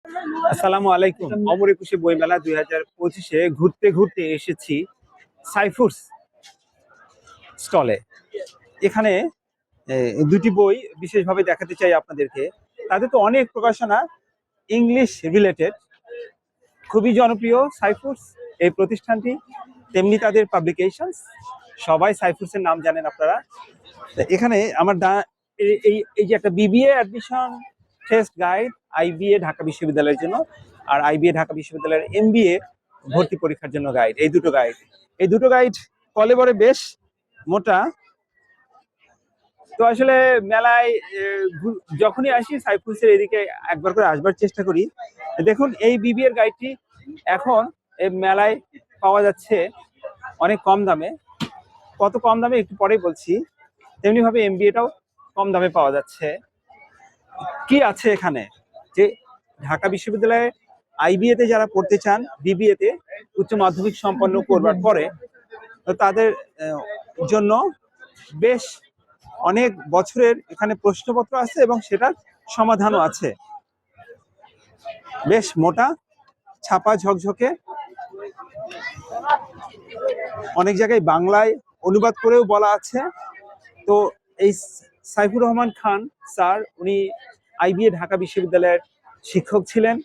আসসালামু আলাইকুম। অমর একুশে বইমেলা 2025-এ ঘুরতে ঘুরতে এসেছি সাইফুরস স্টলে। এখানে দুটি বই বিশেষভাবে দেখাতে চাই আপনাদেরকে। তাদের তো অনেক প্রকাশনা ইংলিশ রিলেটেড, খুবই জনপ্রিয় সাইফুরস এই প্রতিষ্ঠানটি, তেমনি তাদের পাবলিকেশনস। সবাই সাইফুরসের নাম জানেন আপনারা। এখানে আমার এই যে একটা BBA admission test guide, IBA Dhaka বিশ্ববিদ্যালয়ের জন্য, আর আইবিএ ঢাকা বিশ্ববিদ্যালয়ের এমবিএ ভর্তি পরীক্ষার জন্য গাইড। এই দুটো গাইড কলে বরে বেশ মোটা। তো আসলে মেলায় যখনই আসি সাইফুরসের এদিকে একবার করে আসবার চেষ্টা করি। দেখুন, এই বিবিএর গাইডটি এখন এই মেলায় পাওয়া যাচ্ছে অনেক কম দামে। কত কম দামে একটু পরেই বলছি। তেমনি ভাবে এমবিএটাও কম দামে পাওয়া যাচ্ছে। কি আছে এখানে, যে ঢাকা বিশ্ববিদ্যালয়ে আইবিএ তে যারা পড়তে চান, বিবিএ তে উচ্চ মাধ্যমিক সম্পন্ন করবার পরে, তো তাদের জন্য বেশ অনেক বছরের এখানে প্রশ্নপত্র আছে এবং সেটার সমাধানও আছে। বেশ মোটা, ছাপা ঝকঝকে, অনেক জায়গায় বাংলায় অনুবাদ করেও বলা আছে। তো এই সাইফুর রহমান খান স্যার, উনি আইবিএ ঢাকা বিশ্ববিদ্যালয়ের শিক্ষক ছিলেন।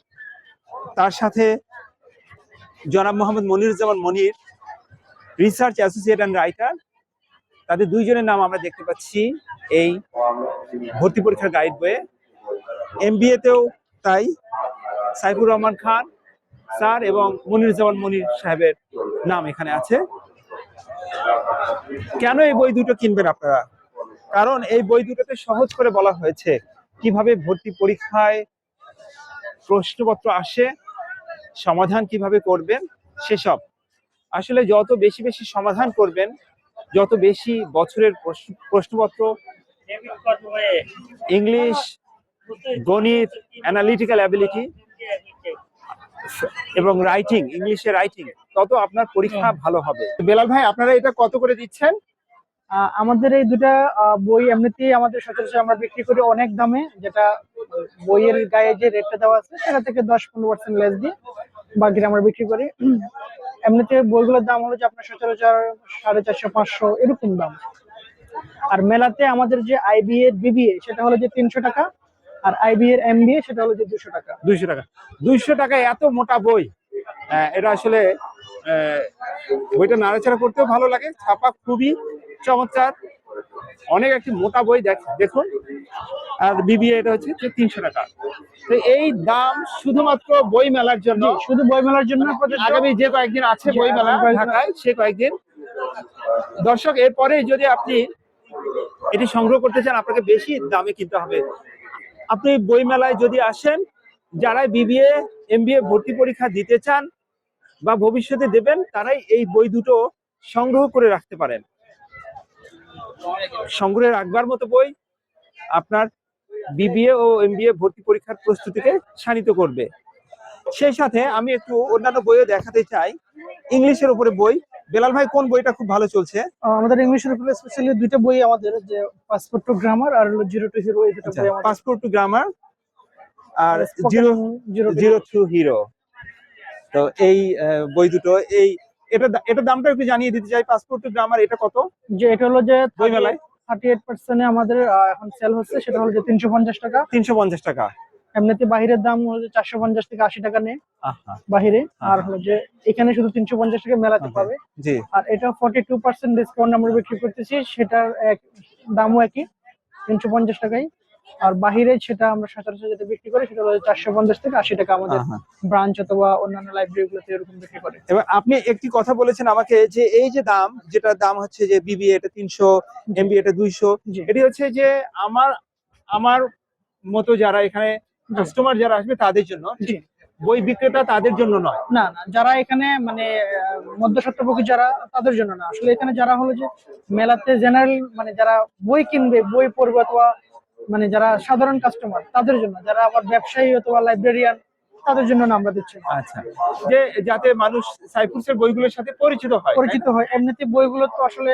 তার সাথে জনাব Mohammad Moniruzzaman Monir, research associate and writer. তাদের দুইজনের নাম আমরা দেখতে পাচ্ছি এই ভর্তি পরীক্ষার গাইড বইয়ে। এমবিএ তেও তাই সাইফুর রহমান খান স্যার এবং মনিরুজ্জামান মনির সাহেবের নাম এখানে আছে। কেন এই বই দুটো কিনবেন আপনারা? কারণ এই বই দুটোতে সহজ করে বলা হয়েছে কিভাবে ভর্তি পরীক্ষায় প্রশ্নপত্র আসে, সমাধান কিভাবে করবেন সেসব। আসলে যত বেশি বেশি সমাধান করবেন, যত বেশি বছরের প্রশ্নপত্র ইংলিশ, গণিত, অ্যানালিটিক্যাল অ্যাবিলিটি এবং রাইটিং, ইংলিশে রাইটিং, তত আপনার পরীক্ষা ভালো হবে। বেলাল ভাই, আপনারা এটা কত করে দিচ্ছেন? আমাদের এই দুটা বই এমনিতেই আমাদের সচরাচর আমরা বিক্রি করি অনেক দামে, যেটা বইয়ের গায়ে যে রেটটা দেওয়া আছে সেটা থেকে 10-15% লেস দিয়ে বাকিটা আমরা বিক্রি করি। এমনিতে বইগুলোর দাম হলো যে আপনার সচরাচর 450-500 এরকম দাম। আর মেলাতে আমাদের যে আইবিএ বিবিএ সেটা হলো যে 300 টাকা, আর আইবিএ এমবিএ সেটা হলো যে 200 টাকা। 200 টাকায় এত মোটা বই! এটা আসলে বইটা নাড়াচাড়া করতেও ভালো লাগে, ছাপা খুবই চমৎকার, অনেক একটি মোটা বই। দেখুন, আর বিবিএ এটা হচ্ছে 300 টাকা। তো এই দাম শুধুমাত্র বই মেলার জন্য, শুধু বই মেলার জন্য। আগামী যে কয়েকদিন আছে বই মেলা ঢাকায়, সে কয়েকদিন। দর্শক, এরপরে যদি আপনি এটি সংগ্রহ করতে চান, আপনাকে বেশি দামে কিনতে হবে। আপনি বই মেলায় যদি আসেন, যারা বিবিএ এমবিএ ভর্তি পরীক্ষা দিতে চান বা ভবিষ্যতে দেবেন, তারাই এই বই দুটো সংগ্রহ করে রাখতে পারেন। সংগ্রহে রাখবার মতো বই আপনার বিবিএ ও এমবিএ ভর্তি পরীক্ষার প্রস্তুতিকে শানিত করবে। সেই সাথে আমি একটু অন্যান্য বইও দেখাতে চাই। ইংলিশের উপরে বই, বেলাল ভাই কোন বইটা খুব ভালো চলছে? আমাদের ইংলিশের উপরে স্পেশালি দুটো বই, আমাদের যে পাসপোর্ট টু গ্রামার আর হলো জিরো টু হিরো। এই দুটো বই আমাদের। পাসপোর্ট টু গ্রামার আর জিরো টু হিরো। তো এই বই দুটো, এটা দামটা একটু জানিয়ে দিতে চাই। পাসপোর্ট টু গ্রামার এটা কত? যে এটা হলো যে বই মেলায় 38% আমাদের এখন সেল হচ্ছে, সেটা হলো যে 350 টাকা। 350 টাকা। এমনিতে বাহিরের দাম হলো যে 450 থেকে 80 টাকা নেই বাহিরে, আর হলো যে এখানে শুধু 350 টাকা মেলাতে পাবে। জি। আর এটা 42% ডিসকাউন্ট আমরা বিক্রি করতেছি, সেটার দামও একই 350 টাকাই। আর বাহিরে সেটা আমরা সচরাচর যেটা বিক্রি করি সেটা হলো 450 থেকে 80 টাকা আমাদের ব্রাঞ্চ অথবা অন্যান্য লাইব্রেরি গুলোতে এরকম বিক্রি করে। এবার আপনি একটি কথা বলেছেন আমাকে, যে এই যে দাম, যেটা দাম হচ্ছে যে বিবিএ এটা 300, এমবিএ এটা 200, এটি হচ্ছে যে আমার মতো যারা এখানে কাস্টমার যারা আসবে তাদের জন্য, বই বিক্রেতা তাদের জন্য নয়। না না, যারা এখানে মানে মধ্যস্বত্বভোগী যারা, তাদের জন্য না। আসলে এখানে যারা হলো যে মেলাতে জেনারেল, মানে যারা বই কিনবে, বই পড়বে, অথবা মানে যারা সাধারণ কাস্টমার তাদের জন্য, যারা আবার ব্যবসায়ী অথবা লাইব্রেরিয়ান তাদের জন্য না আমরা দিচ্ছি। আচ্ছা, যে যাতে মানুষ সাইফুরসের বইগুলোর সাথে পরিচিত হয়। এমনিতে বইগুলো তো আসলে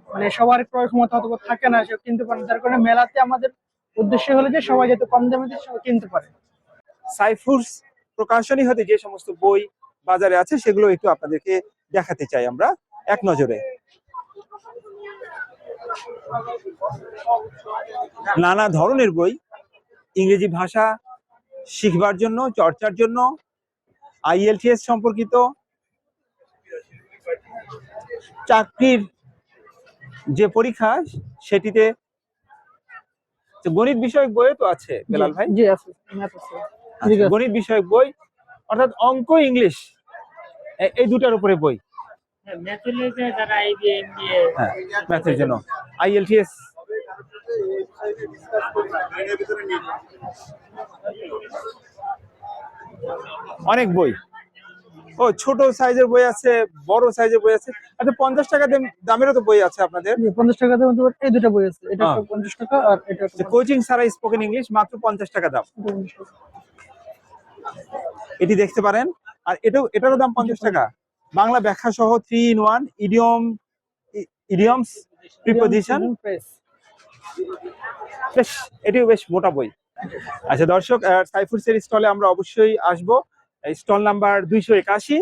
মানে সবার ক্রয় ক্ষমতা অথবা থাকে না, সে কিনতে পারে। যার কারণে মেলাতে আমাদের উদ্দেশ্য হলো যে সবাই যাতে কম দামে সবাই কিনতে পারে। সাইফুরস প্রকাশনী হতে যে সমস্ত বই বাজারে আছে সেগুলো একটু আপনাদেরকে দেখাতে চাই আমরা এক নজরে। নানা ধরনের বই, ইংরেজি ভাষা শিখবার জন্য, চর্চার জন্য, IELTS সম্পর্কিত, চাকরির যে পরীক্ষা সেটিতে গণিত বিষয়ক বইও তো আছে বেলাল ভাই। জি আছে, ম্যাথ আছে। আচ্ছা, গণিত বিষয়ক বই অর্থাৎ অঙ্ক, ইংলিশ এই দুটার উপরে বই। হ্যাঁ, ম্যাথের জন্য IELTS। অনেক বই, ও ছোট সাইজের বই আছে, বড় সাইজের বই আছে। আচ্ছা, 50 টাকা দামেরও তো বই আছে আপনাদের? 50 টাকা দাম এই দুটো বই আছে, এটা 50 টাকা আর এটা কোচিং ছাড়া স্পোকেন ইংলিশ মাত্র 50 টাকা দাম। এটি দেখতে পারেন। আর এটারও দাম 50 টাকা। বাংলা ব্যাখ্যা সহ 3 in 1 ইডিয়মস প্রিপোজিশন। বেশ, এটিও বেশ মোটা বই। আচ্ছা দর্শক, সাইফুরসের স্টলে আমরা অবশ্যই আসবো। Stall number 281।